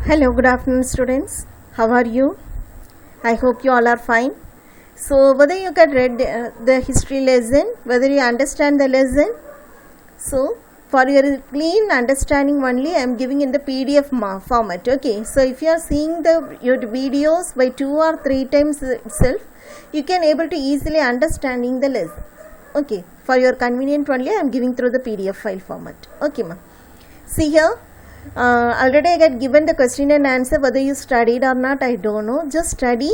Hello, good afternoon, students. How are you? I hope you all are fine. So, whether you can read the history lesson, whether you understand the lesson, so for your clean understanding only, I am giving in the PDF format. Okay. So, if you are seeing your videos by 2 or 3 times itself, you can able to easily understanding the lesson. Okay. For your convenient only, I am giving through the PDF file format. Okay, ma. See here. Already I got given the question and answer. Whether you studied or not, I don't know. Just study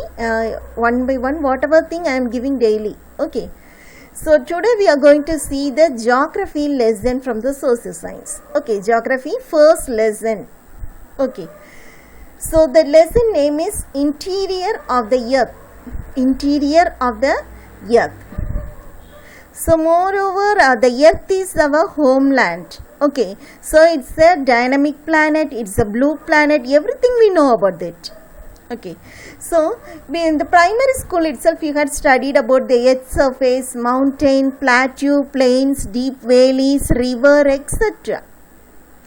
one by one whatever thing I am giving daily. Okay. So today we are going to see the geography lesson from the social science. Okay, geography first lesson. Okay. So the lesson name is Interior of the Earth. Interior of the Earth. So moreover, the Earth is our homeland. Okay, so it's a dynamic planet, it's a blue planet, everything we know about it. Okay, so in the primary school itself you had studied about the earth surface, mountain, plateau, plains, deep valleys, river, etc.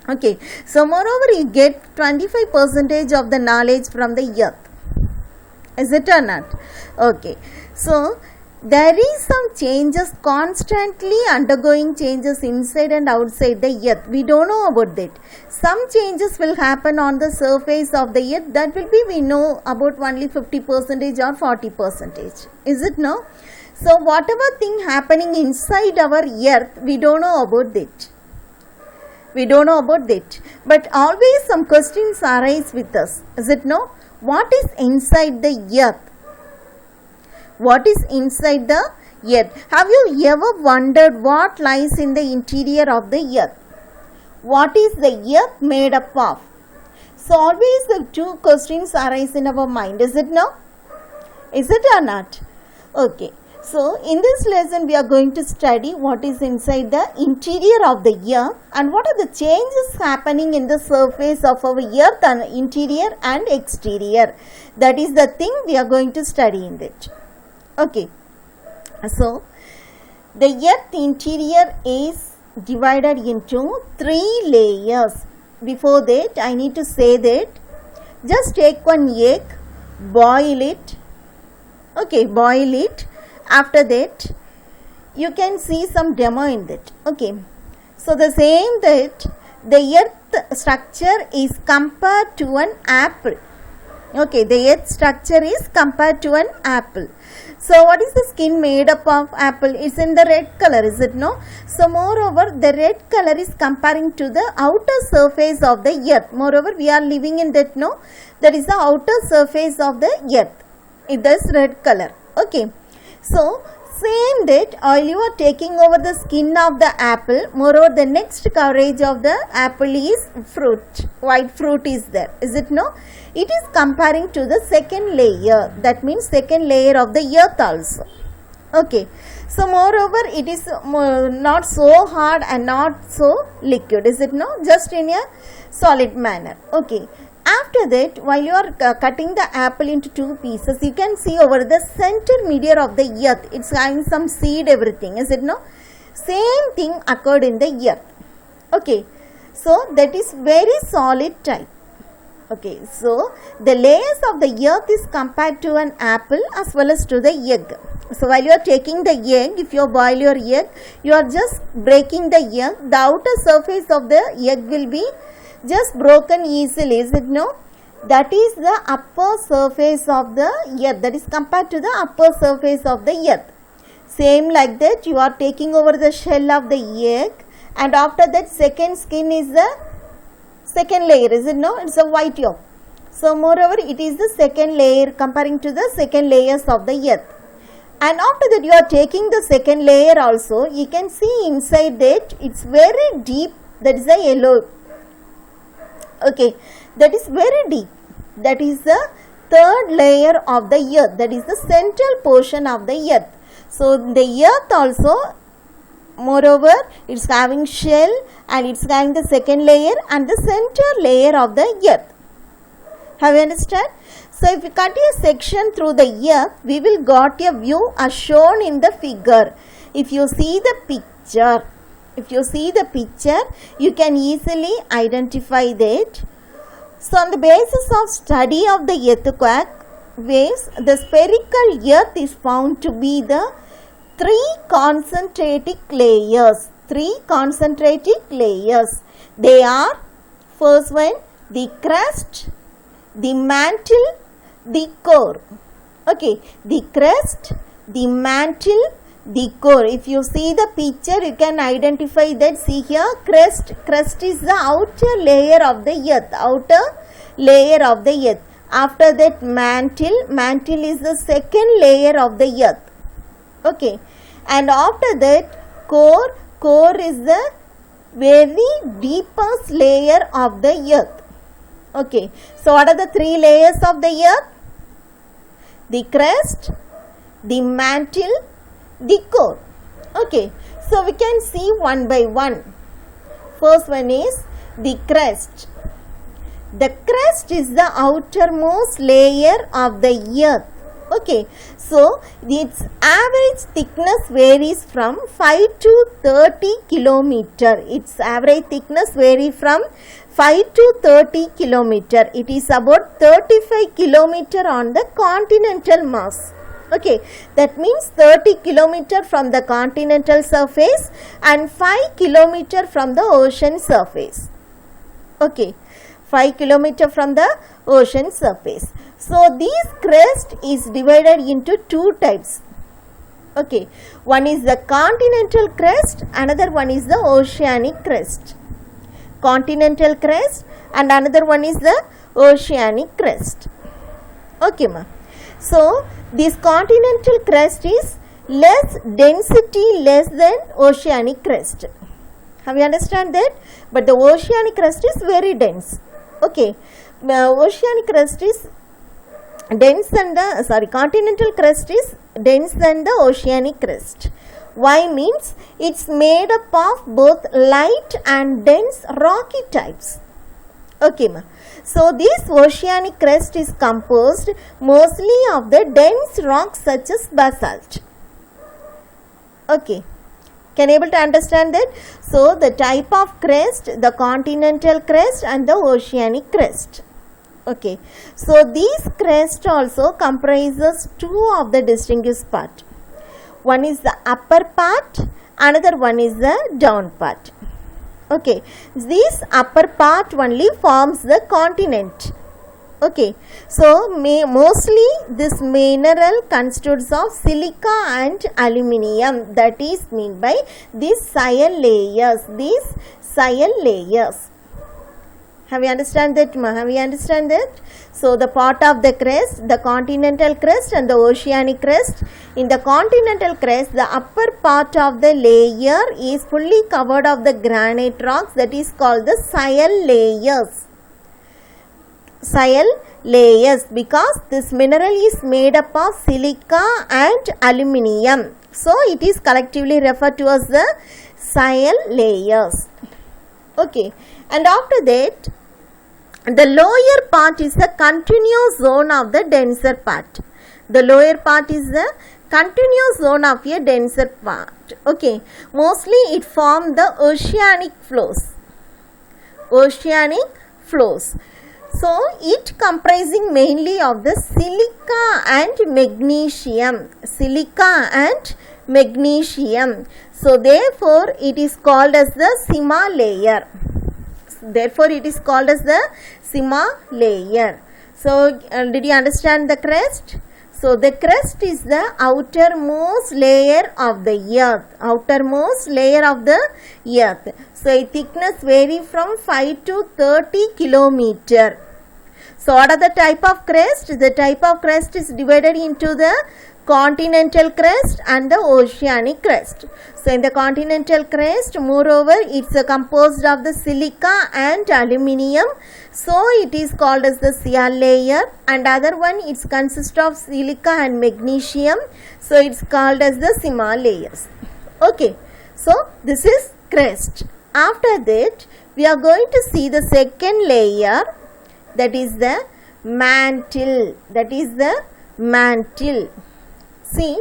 Okay, so moreover you get 25% of the knowledge from the earth. Is it or not? Okay, so there is some changes, constantly undergoing changes inside and outside the earth. We don't know about that. Some changes will happen on the surface of the earth. That will be, we know about only 50% or 40%. Is it no? So whatever thing happening inside our earth, we don't know about that. We don't know about that. But always some questions arise with us. Is it no? What is inside the earth? What is inside the earth? Have you ever wondered what lies in the interior of the earth? What is the earth made up of? So always the two questions arise in our mind. Is it no? Is it or not? Okay. So in this lesson we are going to study what is inside the interior of the earth and what are the changes happening in the surface of our earth and interior and exterior. That is the thing we are going to study in that. Okay, so the earth interior is divided into 3 layers. Before that, I need to say that just take one egg, boil it. Okay, boil it. After that, you can see some demo in that. Okay, so the same that the earth structure is compared to an apple. Okay, the earth structure is compared to an apple. So what is the skin made up of apple? It's in the red color, is it no? So moreover, the red color is comparing to the outer surface of the earth. Moreover, we are living in that, no? That is the outer surface of the earth. It is red color. Okay. So same that while you are taking over the skin of the apple, moreover the next coverage of the apple is fruit. White fruit is there. Is it no? It is comparing to the second layer. That means second layer of the earth also. Okay. So moreover it is not so hard and not so liquid. Is it no? Just in a solid manner. Okay. After that, while you are cutting the apple into 2 pieces, you can see over the center meteor of the earth. It's having some seed, everything. Is it no? Same thing occurred in the earth. Okay. So that is very solid type. Okay. So the layers of the earth is compared to an apple as well as to the egg. So while you are taking the egg, if you boil your egg, you are just breaking the egg. The outer surface of the egg will be just broken easily, is it no? That is the upper surface of the earth. That is compared to the upper surface of the earth. Same like that, you are taking over the shell of the egg and after that second skin is the second layer, is it no? It's a white yolk. So moreover, it is the second layer comparing to the second layers of the earth. And after that you are taking the second layer also, you can see inside that it's very deep. That is a yellow. Okay, that is very deep. That is the third layer of the earth. That is the central portion of the earth. So the earth also, moreover, it's having shell and it's having the second layer and the center layer of the earth. Have you understand? So if we cut a section through the earth, we will got a view as shown in the figure. If you see the picture, you can easily identify that So on the basis of study of the earthquake waves, the spherical earth is found to be the three concentric layers. They are, first one, the crust, the mantle, the core. Okay, the crust, the mantle, the core. If you see the picture, you can identify that. See here, crust is the outer layer of the earth. After that, mantle is the second layer of the earth. Okay, and after that, core is the very deepest layer of the earth. Okay, so what are the three layers of the earth? The crust, the mantle, the core. Okay, so we can see one by one. First one is the crust. The crust is the outermost layer of the earth. Okay, so its average thickness varies from 5 to 30 kilometer. Its average thickness varies from 5 to 30 kilometer. It is about 35 kilometer on the continental mass. Okay, that means 30 kilometer from the continental surface and 5 kilometer from the ocean surface. Okay, 5 kilometer from the ocean surface. So this crust is divided into two types. Okay, one is the continental crust, another one is the oceanic crust. Continental crust and another one is the oceanic crust. Okay, ma. So this continental crust is less than oceanic crust. Have you understand that? But the oceanic crust is very dense. Okay, oceanic crust is dense than the continental crust is dense than the oceanic crust. Why means it's made up of both light and dense rocky types. Okay, ma. So this oceanic crust is composed mostly of the dense rocks such as basalt. Okay, can you able to understand that? So the type of crust, the continental crust and the oceanic crust. Okay, so these crust also comprises two of the distinguished part. One is the upper part, another one is the down part. Okay, this upper part only forms the continent. Okay, so mostly this mineral constitutes of silica and aluminium. That is meant by these shale layers. Have you understand that? Have you understand that? So the part of the crust, the continental crust and the oceanic crust. In the continental crust, the upper part of the layer is fully covered of the granite rocks, that is called the shale layers. Shale layers, because this mineral is made up of silica and aluminium. So it is collectively referred to as the shale layers. Okay, and after that, the lower part is the continuous zone of the denser part. The lower part is the continuous zone of a denser part. Okay, mostly it forms the oceanic flows. So it comprising mainly of the silica and magnesium. So therefore it is called as the Sima layer. So did you understand the crust? So the crust is the outermost layer of the earth. So its thickness varies from 5 to 30 kilometer. So what are the type of crust? The type of crust is divided into the continental crust and the oceanic crust. So in the continental crust, moreover, it's composed of the silica and aluminium. So it is called as the shale layer, and other one it consists of silica and magnesium. So it's called as the Sima layers. Okay, so this is crust. After that, we are going to see the second layer, that is the mantle. See,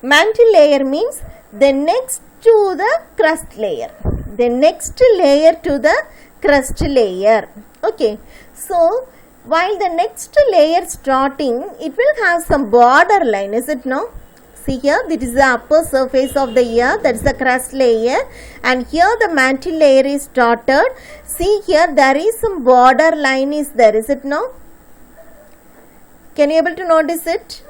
mantle layer means the next to the crust layer. The next layer to the crust layer. Okay, so while the next layer starting, it will have some border line, is it no? See here, this is the upper surface of the earth, that is the crust layer, and here the mantle layer is started. See here, there is some border line is there, is it no? Can you able to notice it?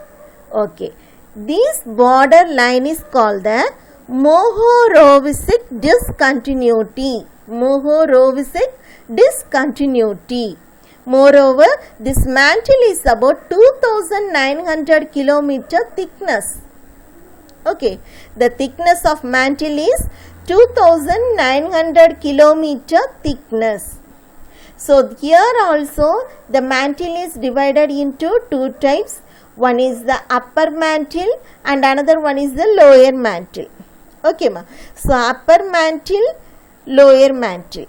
Okay, this border line is called the Mohorovičić discontinuity. Mohorovičić discontinuity. Moreover, this mantle is about 2900 kilometer thickness. Okay, the thickness of mantle is 2900 kilometer thickness. So here also the mantle is divided into two types. One is the upper mantle and another one is the lower mantle. Okay ma. So upper mantle, lower mantle.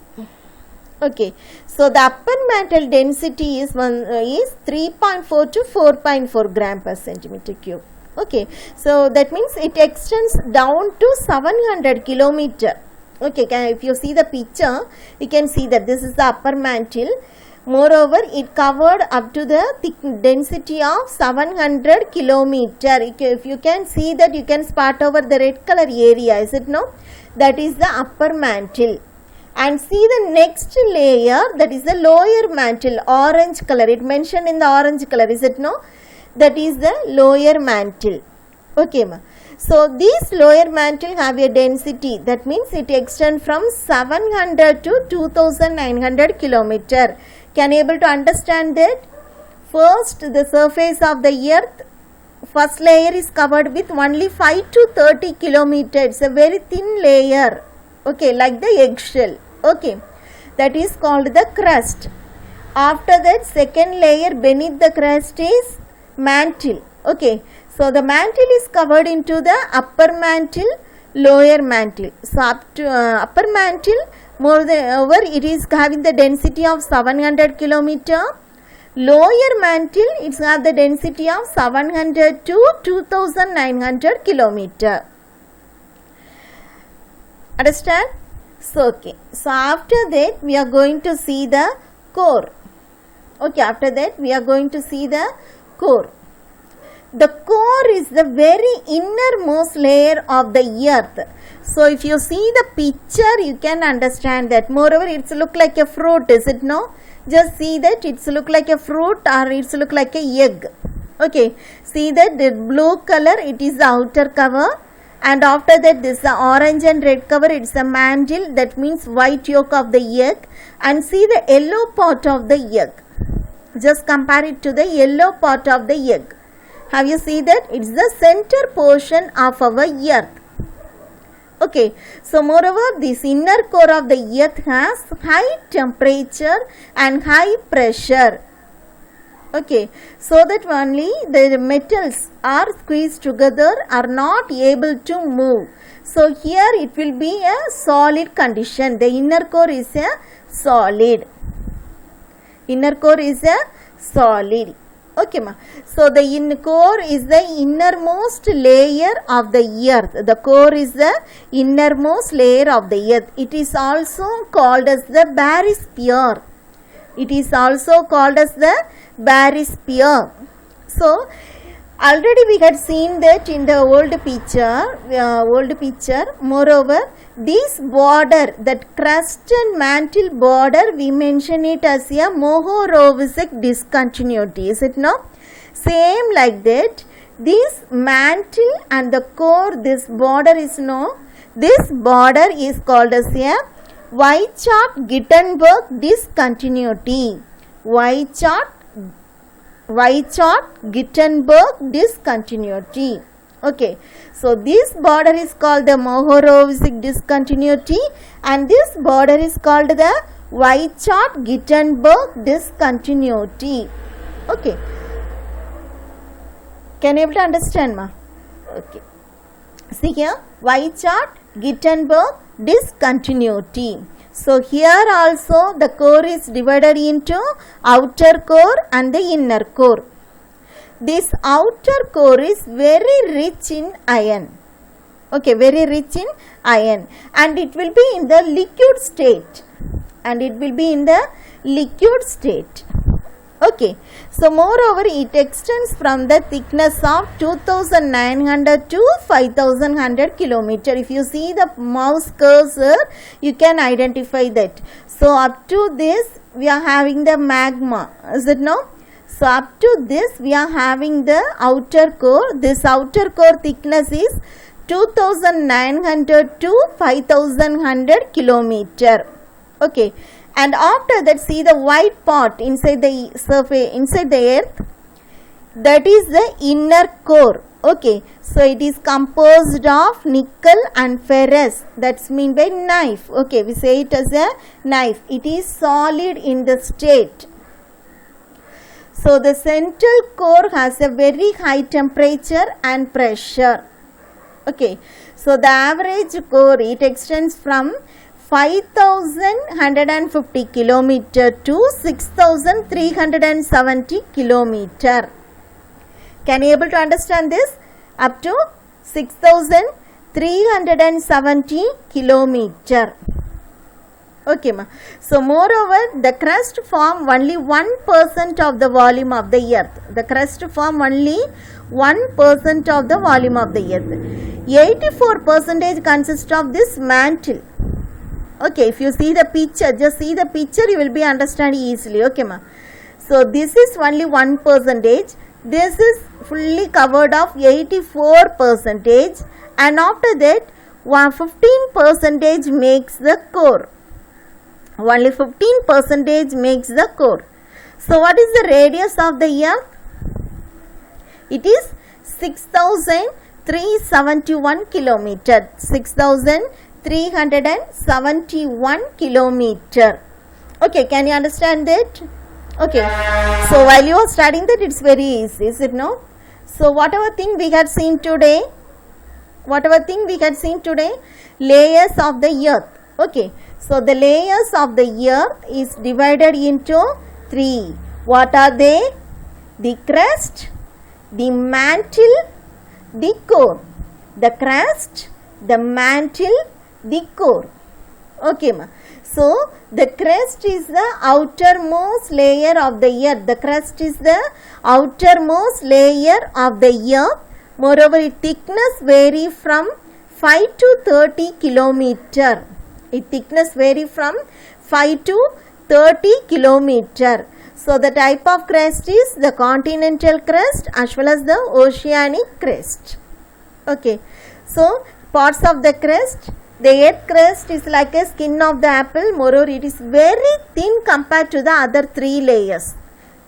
Okay, so the upper mantle density is 3.4 to 4.4 gram per centimeter cube. Okay, so that means it extends down to 700 kilometer. Okay, if you see the picture, you can see that this is the upper mantle. Moreover, it covered up to the thick density of 700 kilometer. If you can see that, you can spot over the red color area, is it no? That is the upper mantle. And see the next layer, that is the lower mantle, orange color. It mentioned in the orange color, is it no? That is the lower mantle. Okay ma. So this lower mantle have a density, that means it extends from 700 to 2900 kilometer. Can you able to understand that? First, the surface of the earth, first layer is covered with only 5 to 30 kilometer. It's a very thin layer. Okay, like the eggshell. Okay, that is called the crust. After that, second layer beneath the crust is mantle. Okay, so the mantle is covered into the upper mantle, lower mantle. So up to upper mantle, moreover it is having the density of 700 kilometer. Lower mantle, it's have the density of 700 to 2900 kilometer. Understand? So okay, so after that we are going to see the core. Okay, after that we are going to see the core. The core is the very innermost layer of the earth. So if you see the picture, you can understand that. Moreover, it's look like a fruit, is it no? Just see that it's look like a fruit or it's look like a egg. Okay, see that the blue color, it is the outer cover, and after that this the orange and red cover, it's the mantle, that means white yolk of the egg, and see the yellow part of the egg. Just compare it to the yellow part of the egg. Have you seen that? It's the center portion of our earth. Okay, so moreover, this inner core of the earth has high temperature and high pressure. Okay, so that only the metals are squeezed together, are not able to move. So here it will be a solid condition. The inner core is a solid. Inner core is a solid. Okay ma. So the core is the innermost layer of the earth. The core is the innermost layer of the earth. It is also called as the barysphere. It is also called as the barysphere. So already we had seen that in the old picture. Moreover, this border, that crust and mantle border, we mention it as a Mohorovičić discontinuity, is it no? Same like that, this mantle and the core, this border is no. This border is called as a Weizsäcker-Gutenberg discontinuity. Weizsäcker-Gutenberg discontinuity. Okay, so this border is called the Mohorovičić discontinuity, and this border is called the Weizsäcker-Gutenberg discontinuity. Okay, can you able to understand ma? Okay, see here, Weizsäcker-Gutenberg discontinuity. So here also the core is divided into outer core and the inner core. This outer core is very rich in iron. Okay, very rich in iron, and it will be in the liquid state. and it will be in the liquid state. Okay, so moreover it extends from the thickness of 2900 to 5100 kilometer. If you see the mouse cursor, you can identify that. So up to this we are having the magma, is it no? So up to this we are having the outer core. This outer core thickness is 2900 to 5100 kilometer. Okay, and after that see the white part inside the surface, inside the earth, that is the inner core. Okay, so it is composed of nickel and ferrous, that's mean by knife. Okay, we say it as a knife. It is solid in the state. So the central core has a very high temperature and pressure. Okay, so the average core, it extends from 5150 kilometer to 6370 kilometer. Can you able to understand this? Up to 6370 kilometer. Okay, ma. So moreover, the crust form only 1% of the volume of the earth. The crust form only 1% of the volume of the earth. 84% consists of this mantle. Okay, if you see the picture, just see the picture, you will be understanding easily. Okay, ma. So this is only 1%. This is fully covered of 84%, and after that 15% makes the core. Only 15% makes the core. So what is the radius of the earth? It is 6371 kilometer. 6371 kilometer. Okay, can you understand that? Okay, so while you are studying that, it's very easy, is it no? So whatever thing we had seen today, layers of the earth. Okay, so the layers of the earth is divided into 3. What are they? The crust, the mantle, the core. The crust, the mantle, the core. Okay, ma. So the crust is the outermost layer of the earth. The crust is the outermost layer of the earth. Moreover, its thickness vary from 5 to 30 kilometer. Its thickness vary from 5 to 30 kilometer. So the type of crust is the continental crust as well as the oceanic crust. Okay, so parts of the crust. The earth crust is like a skin of the apple. Moreover, it is very thin compared to the other 3 layers.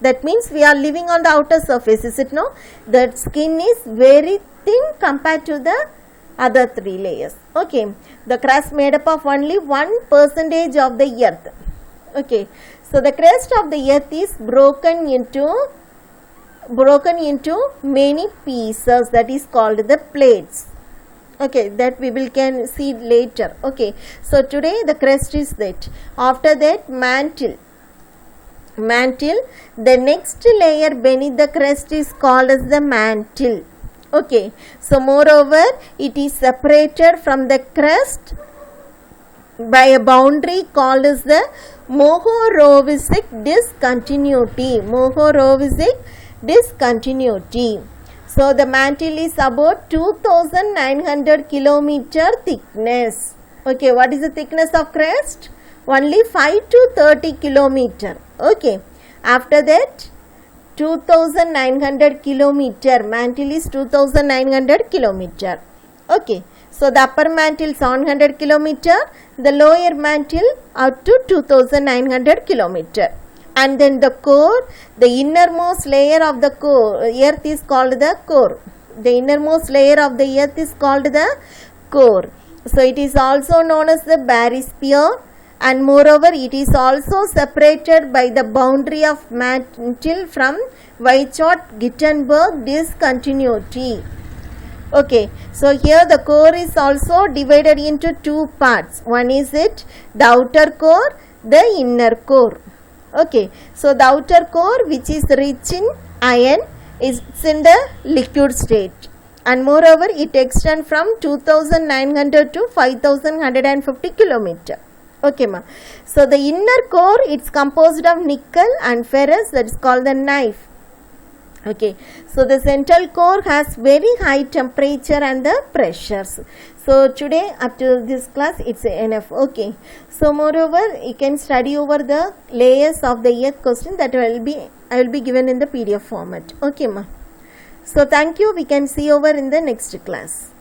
That means we are living on the outer surface, is it no? That skin is very thin compared to the other 3 layers. Okay, the crust made up of only 1% of the earth. Okay, so the crust of the earth is broken into many pieces, that is called the plates. Okay, that we will can see later. Okay, so today the crust is that. After that, mantle. The next layer beneath the crust is called as the mantle. Okay, so moreover, it is separated from the crust by a boundary called as the Mohorovičić discontinuity. So the mantle is about 2900 kilometer thickness. Okay, what is the thickness of crust? Only 5 to 30 kilometer. Okay, after that 2900 kilometer. Mantle is 2900 kilometer. Okay, so the upper mantle is 100 kilometer, the lower mantle up to 2900 kilometer. And then the core, the innermost layer of the core, earth is called the core. The innermost layer of the earth is called the core. So it is also known as the barysphere, and moreover it is also separated by the boundary of mantle from Weizsäcker-Gutenberg discontinuity. Okay, so here the core is also divided into 2 parts. One is the outer core, the inner core. Okay, so the outer core, which is rich in iron, is in the liquid state, and moreover it extends from 2900 to 5150 kilometer. Okay, ma. So the inner core, it's composed of nickel and ferrous, that is called the knife. Okay, so the central core has very high temperature and the pressures. So today up to this class it's enough. Okay, so moreover you can study over the layers of the earth question that I will be given in the PDF format. Okay, ma. So thank you. We can see over in the next class.